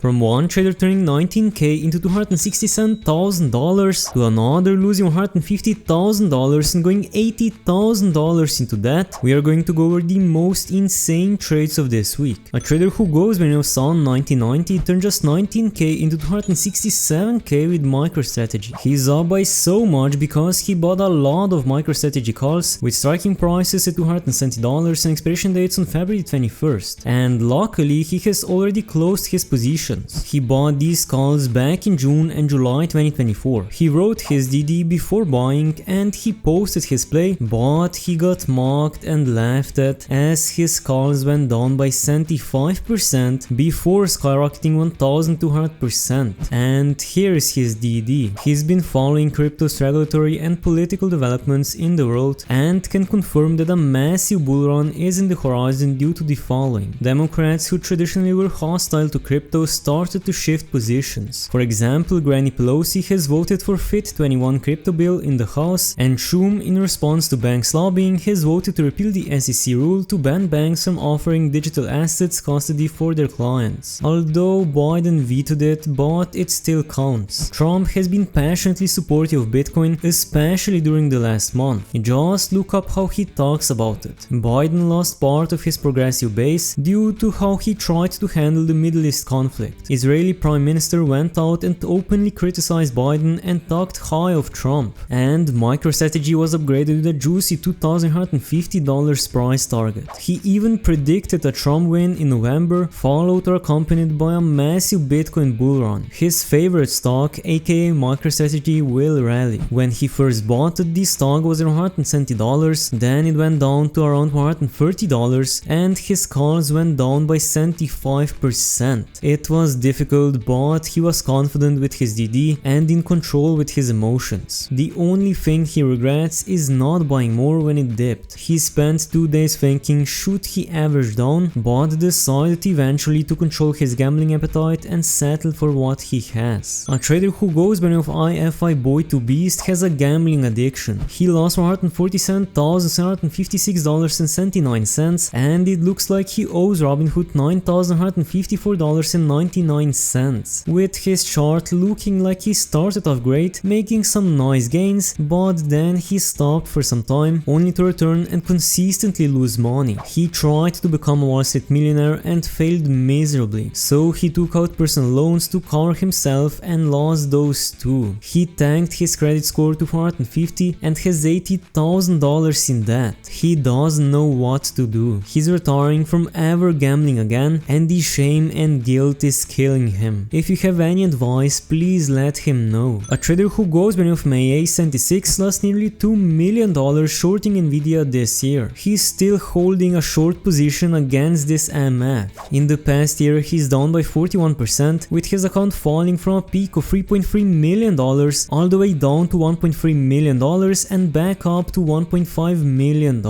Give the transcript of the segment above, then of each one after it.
From one trader turning $19k into $267,000 to another losing $150,000 and going $80,000 into debt, we are going to go over the most insane trades of this week. A trader who goes by the name of Sun1990 turned just $19k into $267k with MicroStrategy. He's up by so much because he bought a lot of MicroStrategy calls with striking prices at $270 and expiration dates on February 21st. And luckily he has already closed his position. He bought these calls back in June and July 2024. He wrote his DD before buying and he posted his play, but he got mocked and laughed at as his calls went down by 75% before skyrocketing 1200%. And here's his DD. He's been following crypto's regulatory and political developments in the world and can confirm that a massive bull run is in the horizon due to the following. Democrats who traditionally were hostile to crypto started to shift positions. For example, Granny Pelosi has voted for FIT21 crypto bill in the House, and Schum, in response to banks lobbying, has voted to repeal the SEC rule to ban banks from offering digital assets custody for their clients. Although Biden vetoed it, but it still counts. Trump has been passionately supportive of Bitcoin, especially during the last month. Just look up how he talks about it. Biden lost part of his progressive base due to how he tried to handle the Middle East conflict. Israeli Prime Minister went out and openly criticized Biden and talked high of Trump. And MicroStrategy was upgraded with a juicy $2,150 price target. He even predicted a Trump win in November, followed or accompanied by a massive Bitcoin bull run. His favorite stock, aka MicroStrategy, will rally. When he first bought it, this stock was around $170, then it went down to around $130 and his calls went down by 75%. It was difficult, but he was confident with his DD and in control with his emotions. The only thing he regrets is not buying more when it dipped. He spent 2 days thinking should he average down, but decided eventually to control his gambling appetite and settle for what he has. A trader who goes by the name of IFI Boy2Beast has a gambling addiction. He lost $147,756.79 and it looks like he owes Robinhood $9,154.99, with his chart looking like he started off great, making some nice gains, but then he stopped for some time only to return and consistently lose money. He tried to become a Wall Street millionaire and failed miserably, so he took out personal loans to cover himself and lost those too. He tanked his credit score to 450 and has $80,000 in debt. He doesn't know what to do. He's retiring from ever gambling again and the shame and guilt is killing him. If you have any advice, please let him know. A trader who goes by the name of May76 lost nearly $2 million shorting NVIDIA this year. He's still holding a short position against this MF. In the past year, he's down by 41%, with his account falling from a peak of $3.3 million all the way down to $1.3 million and back up to $1.5 million.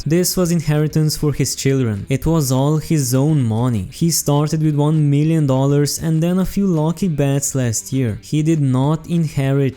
This was inheritance for his children. It was all his own money. He started with $1 million and then a few lucky bets last year. He did not inherit.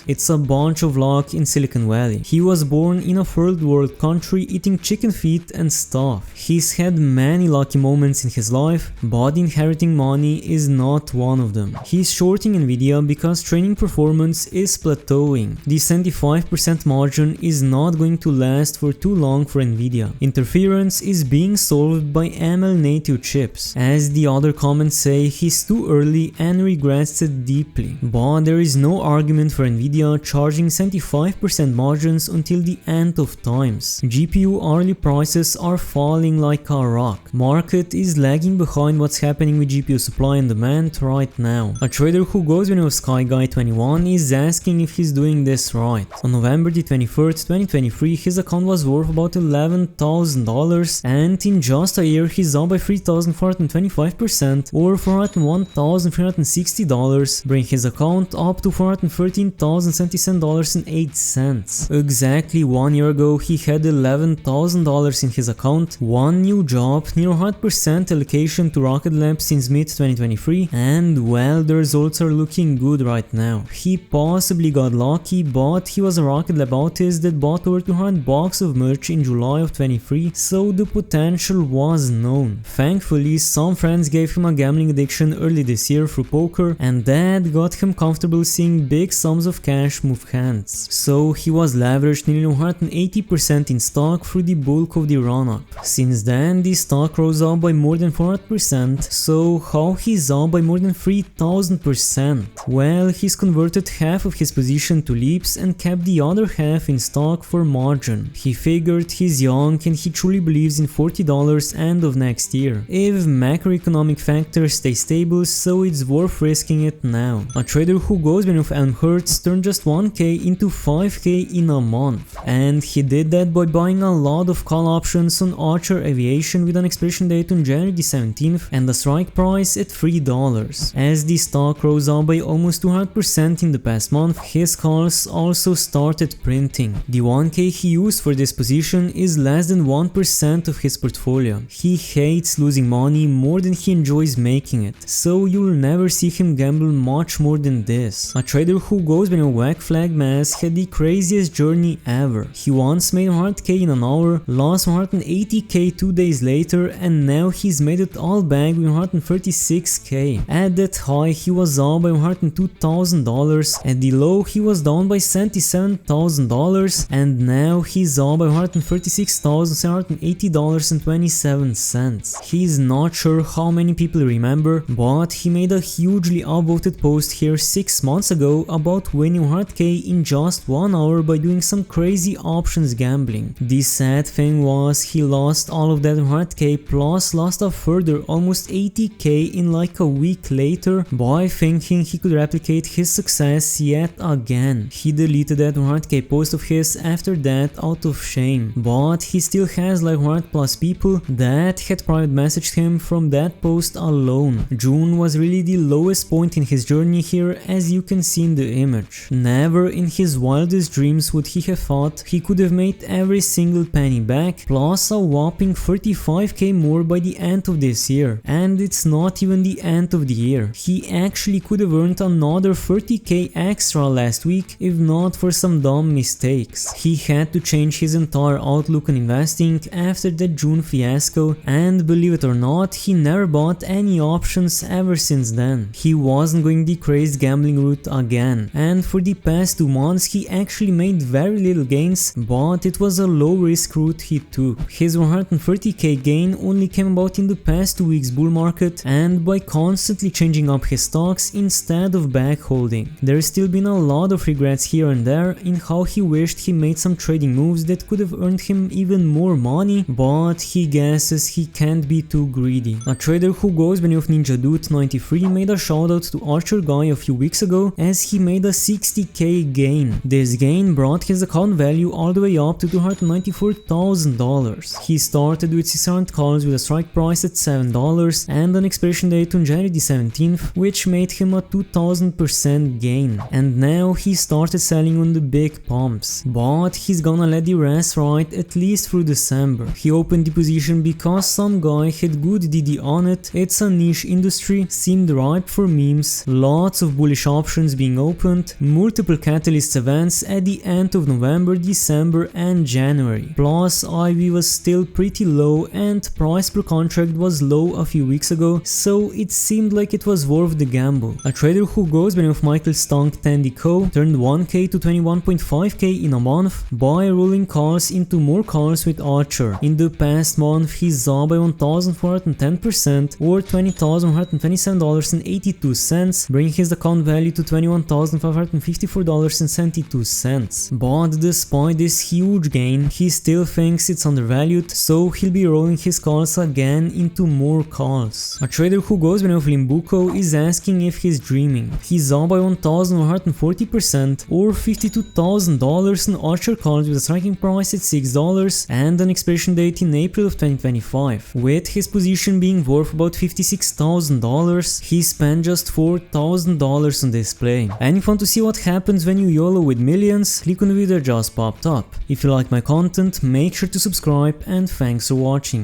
It's a bunch of luck in Silicon Valley. He was born in a third world country eating chicken feet and stuff. He's had many lucky moments in his life, but inheriting money is not one of them. He's shorting NVIDIA because training performance is plateauing. The 75% margin is not going to last for too long for NVIDIA. Interference is being solved by ML native chips. As the other comments say, he's too early and regrets it deeply. But there is no argument for NVIDIA charging 75% margins until the end of times. GPU hourly prices are falling like a rock. Market is lagging behind what's happening with GPU supply and demand right now. A trader who goes by the name of SkyGuy21 is asking if he's doing this right. On November the 21st, 2023, his account was worth about $11,000 and in just a year he's up by 3,425% or $401,360, bringing his account up to $413,000 $1,077.08. Exactly 1 year ago, he had $11,000 in his account, one new job, near 100% allocation to Rocket Lab since mid-2023, and well, the results are looking good right now. He possibly got lucky, but he was a Rocket Lab autist that bought over 200 bucks of merch in July of 23, so the potential was known. Thankfully, some friends gave him a gambling addiction early this year through poker, and that got him comfortable seeing big sums of cash move hands. So he was leveraged nearly 180% in stock through the bulk of the run-up. Since then, the stock rose up by more than 400%, so how he's up by more than 3000%? Well, he's converted half of his position to leaps and kept the other half in stock for margin. He figured he's young and he truly believes in $40 end of next year, if macroeconomic factors stay stable, so it's worth risking it now. A trader who goes by the name of Elmhurst turned just 1k into 5k in a month, and he did that by buying a lot of call options on Archer Aviation with an expiration date on January 17th and a strike price at $3. As the stock rose up by almost 200% in the past month, his calls also started printing. The 1k he used for this position is less than 1% of his portfolio. He hates losing money more than he enjoys making it, so you'll never see him gamble much more than this. A trader who goes by the Wack Flag Mass had the craziest journey ever. He once made 100k in an hour, lost 180k 2 days later, and now he's made it all back with 136k. At that high, he was up by $102,000, at the low he was down by $77,000, and now he's up by $136,780.27. He's not sure how many people remember, but he made a hugely upvoted post here 6 months ago about winning 100k in just 1 hour by doing some crazy options gambling. The sad thing was he lost all of that 100k plus lost a further almost 80k in like a week later by thinking he could replicate his success yet again. He deleted that 100k post of his after that out of shame, but he still has like 100 plus people that had private messaged him from that post alone. June was really the lowest point in his journey here, as you can see in the image. Never in his wildest dreams would he have thought he could have made every single penny back, plus a whopping 35k more by the end of this year. And it's not even the end of the year. He actually could have earned another 30k extra last week if not for some dumb mistakes. He had to change his entire outlook on investing after that June fiasco, and believe it or not, he never bought any options ever since then. He wasn't going the crazy gambling route again, and for the past 2 months he actually made very little gains, but it was a low risk route he took. His 130k gain only came about in the past 2 weeks bull market and by constantly changing up his stocks instead of back holding. There's still been a lot of regrets here and there in how he wished he made some trading moves that could have earned him even more money, but he guesses he can't be too greedy. A trader who goes by the name of Ninja Dude 93 made a shout out to Archer Guy a few weeks ago as he made a 60k gain. This gain brought his account value all the way up to $294,000. He started with 600 calls with a strike price at $7 and an expiration date on January 17th, which made him a 2000% gain. And now he started selling on the big pumps, but he's gonna let the rest ride at least through December. He opened the position because some guy had good DD on it. It's a niche industry, seemed ripe for memes, lots of bullish options being opened, multiple catalyst events at the end of November, December and January. Plus IV was still pretty low and price per contract was low a few weeks ago, so it seemed like it was worth the gamble. A trader who goes by the name of Michael Stunk Tandy Co turned 1k to 21.5k in a month by rolling calls into more calls with Archer. In the past month he's up by 1410% or $20,127.82, bringing his account value to $21,554.72. But despite this huge gain, he still thinks it's undervalued, so he'll be rolling his calls again into more calls. A trader who goes by the name of Limbuco is asking if he's dreaming. He's up by 1140% or $52,000 in Archer calls with a striking price at $6 and an expiration date in April of 2025. With his position being worth about $56,000, he spent just $4,000 on this play. And if you want to see what what happens when you YOLO with millions, click on the video that just popped up. If you like my content, make sure to subscribe and thanks for watching.